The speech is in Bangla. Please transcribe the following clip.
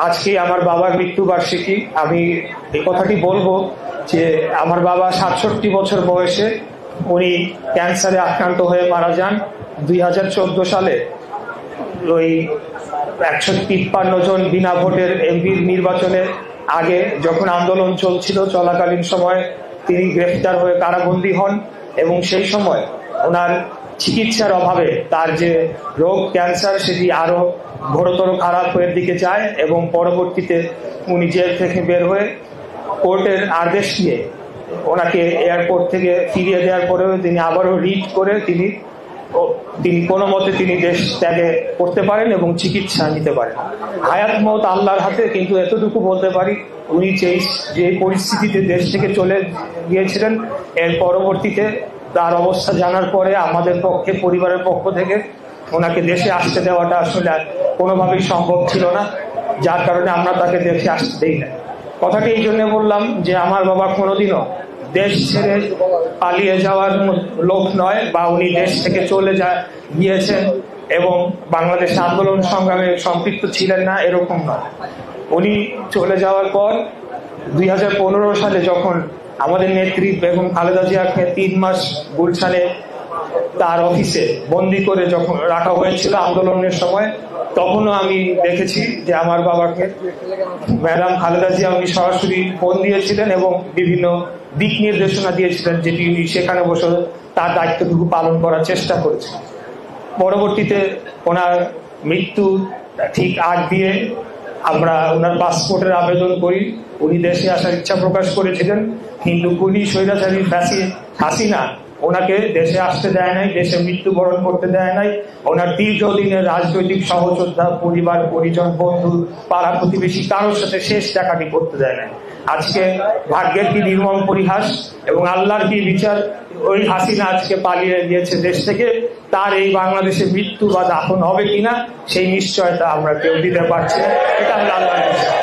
আজকে আমার বাবার মৃত্যুবার্ষিকী। আমি এই কথাটি বলবো যে আমার বাবা ৬৭ বছর বয়সে উনি ক্যান্সারে আক্রান্ত হয়ে মারা যান 2014 সালে। ওই 153 জন বিনা ভোটের এমপির নির্বাচনের আগে যখন আন্দোলন চলছিল, চলাকালীন সময় তিনি গ্রেফতার হয়ে কারাবন্দী হন এবং সেই সময় ওনার চিকিৎসার অভাবে তার যে রোগ ক্যান্সার সেটি আরো ঘোরতর খারাপের দিকে যায় এবং পরবর্তীতে উনি জেল থেকে বের হয়ে কোর্টের আদেশ নিয়ে ওনাকে এয়ারপোর্ট থেকে ফিরিয়ে দেওয়ার পরেও তিনি আবারও রিট করে তিনি কোনো মতে তিনি দেশ ত্যাগে করতে পারেন এবং চিকিৎসা নিতে পারেন। হায়াত মত আল্লাহর হাতে, কিন্তু এতটুকু বলতে পারি উনি যে পরিস্থিতিতে দেশ থেকে চলে গিয়েছিলেন এর পরবর্তীতে তার অবস্থা জানার পরে আমাদের পক্ষে, পরিবারের পক্ষ থেকে ওনাকে দেশে আসতে দেওয়াটা আসলে কোনোভাবেই সম্ভব ছিল না, যার কারণে আমরা তাকে দেশে আসতে দেই না। কথাটি এই জন্য বললাম যে আমার বাবা কোনোদিনও দেশ ছেড়ে পালিয়ে যাওয়ার লোক নয়, বা উনি দেশ থেকে চলে গিয়েছেন এবং বাংলাদেশ আন্দোলন সংগ্রামে সম্পৃক্ত ছিলেন না, এরকম নয়। উনি চলে যাওয়ার পর 2015 সালে যখন আমাদের নেত্রী বেগম খালেদা জিয়াকে 3 মাস গুলশানে তার অফিসে বন্দি করে যখন রাখা হয়েছিল আন্দোলনের সময়, তখনও আমি দেখেছি যে আমার বাবাকে ম্যাডাম খালেদা জিয়া উনি সরাসরি ফোন দিয়েছিলেন এবং বিভিন্ন দিক নির্দেশনা দিয়েছিলেন, যেটি উনি সেখানে বসে তার দায়িত্বটুকু পালন করার চেষ্টা করেছেন। পরবর্তীতে ওনার মৃত্যু ঠিক আগ দিয়ে আমরা ওনার পাসপোর্টের আবেদন করি। উনি দেশে আসার ইচ্ছা প্রকাশ করেছিলেন, কিন্তু পুলিশ স্বৈরাচারী হাসিনা ওনাকে দেশে আসতে দেয় নাই, দেশে মৃত্যুবরণ করতে দেয় নাই। ওনার দীর্ঘদিনের রাজনৈতিক সহযোদ্ধা, পরিবার পরিজন, বন্ধু, পাড়া প্রতিবেশী কারোর সাথে শেষ দেখাটি করতে দেয় নাই। আজকে ভাগ্যের কি নির্মম পরিহাস এবং আল্লাহর কি বিচার, ওই হাসিনা আজকে পালিয়ে গিয়েছে দেশ থেকে। তার এই বাংলাদেশে মৃত্যু বা দাফন হবে কিনা সেই নিশ্চয়তা আমরা কেউ দিতে পারছি না। এটা হলো আল্লাহর বিচার।